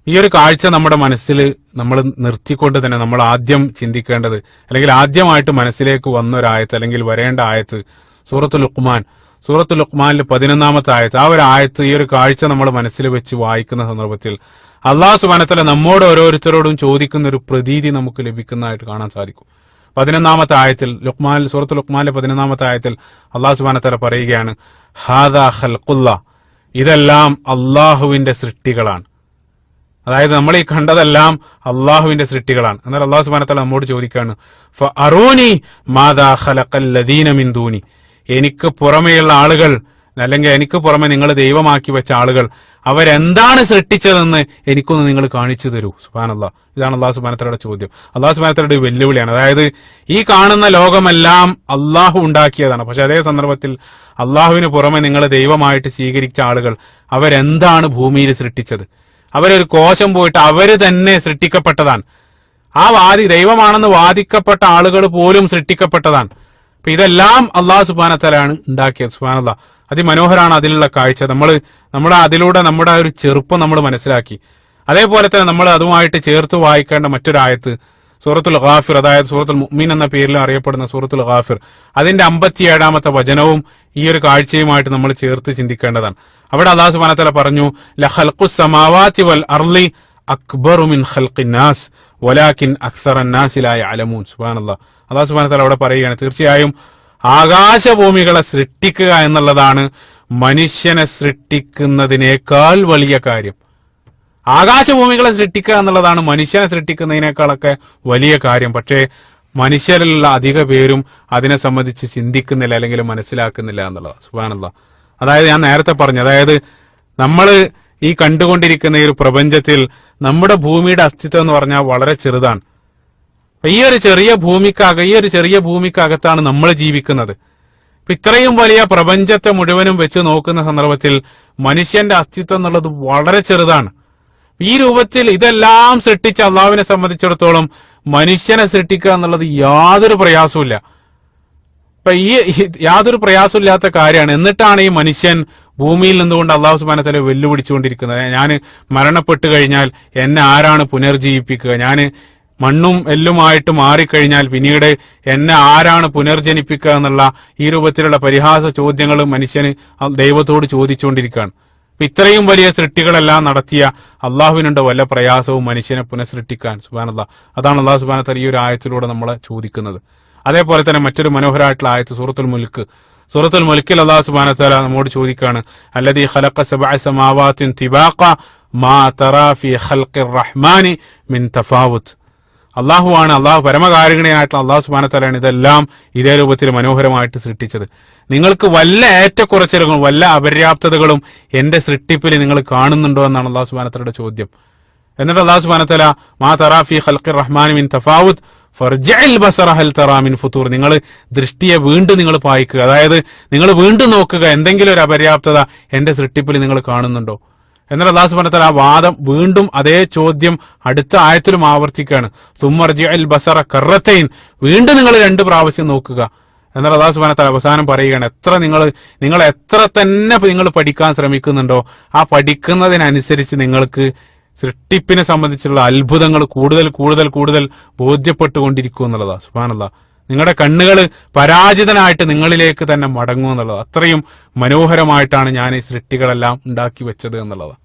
ഈ ഒരു കാഴ്ച നമ്മുടെ മനസ്സിൽ നമ്മൾ നിർത്തിക്കൊണ്ട് തന്നെ നമ്മൾ ആദ്യം ചിന്തിക്കേണ്ടത്, അല്ലെങ്കിൽ ആദ്യമായിട്ട് മനസ്സിലേക്ക് വന്നൊരായത്ത് അല്ലെങ്കിൽ വരേണ്ട ആയത്ത് സൂറത്തുൽ ലുഖ്മാനിൽ 11-ാമത്തെ ആയത്ത്. ആ ഒരു ആയത്ത്, ഈ ഒരു കാഴ്ച നമ്മൾ മനസ്സിൽ വെച്ച് വായിക്കുന്ന സന്ദർഭത്തിൽ അല്ലാഹു സുബ്ഹാനഹു വ തആല നമ്മോട് ഓരോരുത്തരോടും ചോദിക്കുന്ന ഒരു പ്രതീതി നമുക്ക് ലഭിക്കുന്നതായിട്ട് കാണാൻ സാധിക്കും. 11-ാമത്തെ ആയത്തിൽ സൂറത്തുൽ ലുഖ്മാനിലെ 11-ാമത്തെ ആയത്തിൽ അല്ലാഹു സുബ്ഹാനഹു വ തആല പറയുകയാണ്, ഹാദാ ഖൽഖുല്ലാഹ്, ഇതെല്ലാം അള്ളാഹുവിന്റെ സൃഷ്ടികളാണ്. അതായത് നമ്മൾ ഈ കണ്ടതെല്ലാം അള്ളാഹുവിന്റെ സൃഷ്ടികളാണ്. എന്നാൽ അല്ലാഹു സുബ്ഹാനഹു വ തആല നമ്മോട് ചോദിക്കുകയാണ്, ഫഅറൂനി മാദാ ഖലഖല്ലദീന മിൻ ദൂനി, എനിക്ക് പുറമെയുള്ള ആളുകൾ, അല്ലെങ്കിൽ എനിക്ക് പുറമെ നിങ്ങൾ ദൈവമാക്കി വെച്ച ആളുകൾ അവരെന്താണ് സൃഷ്ടിച്ചതെന്ന് എനിക്കൊന്ന് നിങ്ങൾ കാണിച്ചു തരൂ. സുബ്ഹാനല്ലാഹ്, ഇതാണ് അല്ലാഹു സുബ്ഹാനഹു വ തആലയുടെ ചോദ്യം. അല്ലാഹു സുബ്ഹാനഹു വ തആലയുടെ വെല്ലുവിളിയാണ്. അതായത് ഈ കാണുന്ന ലോകമെല്ലാം അള്ളാഹു ഉണ്ടാക്കിയതാണ്. പക്ഷെ അതേ സന്ദർഭത്തിൽ അള്ളാഹുവിന് പുറമെ നിങ്ങൾ ദൈവമായിട്ട് സ്വീകരിച്ച ആളുകൾ അവരെന്താണ് ഭൂമിയിൽ സൃഷ്ടിച്ചത്? അവരൊരു കോശം പോയിട്ട് അവര് തന്നെ സൃഷ്ടിക്കപ്പെട്ടതാണ്. ആ ദൈവമാണെന്ന് വാദിക്കപ്പെട്ട ആളുകൾ പോലും സൃഷ്ടിക്കപ്പെട്ടതാണ്. അപ്പൊ ഇതെല്ലാം അള്ളാഹു സുബ്ഹാനഹു വ തആലയാണ് ഉണ്ടാക്കിയത്. സുബ്ഹാനല്ലാഹ്, അതിമനോഹരാണ് അതിലുള്ള കാഴ്ച. അതിലൂടെ നമ്മുടെ ഒരു ചെറുപ്പം നമ്മൾ മനസ്സിലാക്കി. അതേപോലെ തന്നെ നമ്മൾ അതുമായിട്ട് ചേർത്ത് വായിക്കേണ്ട മറ്റൊരായത്ത് സൂറത്തുൽ ഗാഫിർ, അതായത് സൂറത്തുൽ മുഅ്മിൻ എന്ന പേരിൽ അറിയപ്പെടുന്ന സൂറത്തുൽ ഗാഫിർ, അതിന്റെ 57-ാമത്തെ വചനവും ഈ ഒരു കാഴ്ചയുമായിട്ട് നമ്മൾ ചേർത്ത് ചിന്തിക്കേണ്ടതാണ്. അവിടെ അല്ലാഹു സുബ്ഹാനഹു വ തആല പറഞ്ഞു, ലഖൽഖുസ് സമാവാതി വൽ അർളി അക്ബറു മിൻ ഖൽഖിന്നാസ് വലാകിൻ അക്സറന്നാസി ലാ യഅലമൂൻ. സുബ്ഹാനല്ലാഹ്, അല്ലാഹു സുബ്ഹാനഹു വ തആല അവിടെ പറയുകയാണ്, തീർച്ചയായും ആകാശഭൂമികളെ സൃഷ്ടിക്കുക എന്നുള്ളതാണ് മനുഷ്യനെ സൃഷ്ടിക്കുന്നതിനേക്കാൾ വലിയ കാര്യം. ആകാശഭൂമികളെ സൃഷ്ടിക്കുക എന്നുള്ളതാണ് മനുഷ്യനെ സൃഷ്ടിക്കുന്നതിനേക്കാളൊക്കെ വലിയ കാര്യം. പക്ഷേ മനുഷ്യരിലുള്ള അധിക പേരും അതിനെ സംബന്ധിച്ച് ചിന്തിക്കുന്നില്ല, അല്ലെങ്കിൽ മനസ്സിലാക്കുന്നില്ല എന്നുള്ളതാണ്. സുബ്ഹാനല്ലാഹ്, അതായത് ഞാൻ നേരത്തെ പറഞ്ഞു, അതായത് നമ്മൾ ഈ കണ്ടുകൊണ്ടിരിക്കുന്ന ഈ ഒരു പ്രപഞ്ചത്തിൽ നമ്മുടെ ഭൂമിയുടെ അസ്തിത്വം എന്ന് പറഞ്ഞാൽ വളരെ ചെറുതാണ്. ഈ ഒരു ചെറിയ ഭൂമിക്കകത്താണ് നമ്മൾ ജീവിക്കുന്നത്. ഇത്രയും വലിയ പ്രപഞ്ചത്തെ മുഴുവനും വെച്ച് നോക്കുന്ന സന്ദർഭത്തിൽ മനുഷ്യന്റെ അസ്തിത്വം എന്നുള്ളത് വളരെ ചെറുതാണ്. ഈ രൂപത്തിൽ ഇതെല്ലാം സൃഷ്ടിച്ച അള്ളാഹുവിനെ സംബന്ധിച്ചിടത്തോളം മനുഷ്യനെ സൃഷ്ടിക്കുക എന്നുള്ളത് യാതൊരു പ്രയാസവുമില്ല. യാതൊരു പ്രയാസമില്ലാത്ത കാര്യമാണ്. എന്നിട്ടാണ് ഈ മനുഷ്യൻ ഭൂമിയിൽ നിന്നുകൊണ്ട് അള്ളാഹു സുബ്ഹാനഹു വ തആല വെല്ലുവിളിച്ചുകൊണ്ടിരിക്കുന്നത്. ഞാൻ മരണപ്പെട്ടു കഴിഞ്ഞാൽ എന്നെ ആരാണ് പുനർജീവിപ്പിക്കുക? ഞാൻ മണ്ണും എല്ലുമായിട്ട് മാറിക്കഴിഞ്ഞാൽ പിന്നീട് എന്നെ ആരാണ് പുനർജനിപ്പിക്കുക എന്നുള്ള ഈ രൂപത്തിലുള്ള പരിഹാസ ചോദ്യങ്ങൾ മനുഷ്യന് ദൈവത്തോട് ചോദിച്ചുകൊണ്ടിരിക്കുകയാണ്. ഇത്രയും വലിയ സൃഷ്ടികളെല്ലാം നടത്തിയ അള്ളാഹുവിനുണ്ട് വല്ല പ്രയാസവും മനുഷ്യനെ പുനഃസൃഷ്ടിക്കാൻ? സുബ്ഹാനല്ലാഹ്, അതാണ് അള്ളാഹു സുബ്ഹാനഹു വ തആല ഈ ഒരു ആയത്തിലൂടെ നമ്മളെ ചോദിക്കുന്നത്. അതേപോലെ തന്നെ മറ്റൊരു മനോഹരമായിട്ടുള്ള ആയത്ത് സൂറത്തുൽ മുൽക്കിൽ അള്ളാഹു സുബ്ഹാനഹു വ തആല നമ്മോട് ചോദിക്കുകയാണ്, അല്ലദീ ഖലഖ സബഅ സമാവാതിൻ തിബാഖ മാ തറാ ഫീ ഖൽഖിർ റഹ്മാനി മിൻ തഫാവുത്. അള്ളാഹുവാണ്, അള്ളാഹു പരമകാരുണ്യനായിട്ടുള്ള അള്ളാഹു സുബ്ഹാനഹു വ തആലയാണ് ഇതെല്ലാം ഇതേ രൂപത്തിൽ മനോഹരമായിട്ട് സൃഷ്ടിച്ചത്. നിങ്ങൾക്ക് വല്ല ഏറ്റക്കുറച്ചിലുകളും വല്ല അപര്യാപ്തതകളും എന്റെ സൃഷ്ടിപ്പിൽ നിങ്ങൾ കാണുന്നുണ്ടോ എന്നാണ് അള്ളാഹു സുബ്ഹാനഹു വ തആലയുടെ ചോദ്യം. എന്നിട്ട് അള്ളാഹു സുബ്ഹാനഹു വ തആല മാ തറാ ഫീ ഖൽഖിർ റഹ്മാനി മിൻ തഫാവുത് ഫർജിഇൽ ബസറ ഹൽ തറാ മിൻ ഫുതൂർ, നിങ്ങൾ ദൃഷ്ടിയെ വീണ്ടും നിങ്ങൾ പായിക്കുക, അതായത് നിങ്ങൾ വീണ്ടും നോക്കുക, എന്തെങ്കിലും ഒരു അപര്യാപ്തത എന്റെ സൃഷ്ടിപ്പിൽ നിങ്ങൾ കാണുന്നുണ്ടോ? എന്നാൽ അല്ലാഹു സുബ്ഹാനഹു വ തആല ആ വാദം വീണ്ടും അതേ ചോദ്യം അടുത്ത ആയത്തിലും ആവർത്തിക്കുകയാണ്. സുമ്മർജിഇൽ ബസറ കറത്തൈൻ, വീണ്ടും നിങ്ങൾ 2 പ്രാവശ്യം നോക്കുക. എന്നാൽ അല്ലാഹു സുബ്ഹാനഹു വ തആല അവസാനം പറയുകയാണ്, നിങ്ങൾ എത്ര തന്നെ നിങ്ങൾ പഠിക്കാൻ ശ്രമിക്കുന്നുണ്ടോ ആ പഠിക്കുന്നതിനനുസരിച്ച് നിങ്ങൾക്ക് സൃഷ്ടിപ്പിനെ സംബന്ധിച്ചുള്ള അത്ഭുതങ്ങൾ കൂടുതൽ ബോധ്യപ്പെട്ടുകൊണ്ടിരിക്കും എന്നുള്ളതാണ്. സുബ്ഹാനല്ലാഹ്, നിങ്ങളുടെ കണ്ണുകൾ പരാജിതനായിട്ട് നിങ്ങളിലേക്ക് തന്നെ മടങ്ങും എന്നുള്ളത്. അത്രയും മനോഹരമായിട്ടാണ് ഞാൻ ഈ സൃഷ്ടികളെല്ലാം ഉണ്ടാക്കി വെച്ചത് എന്നുള്ളതാണ്.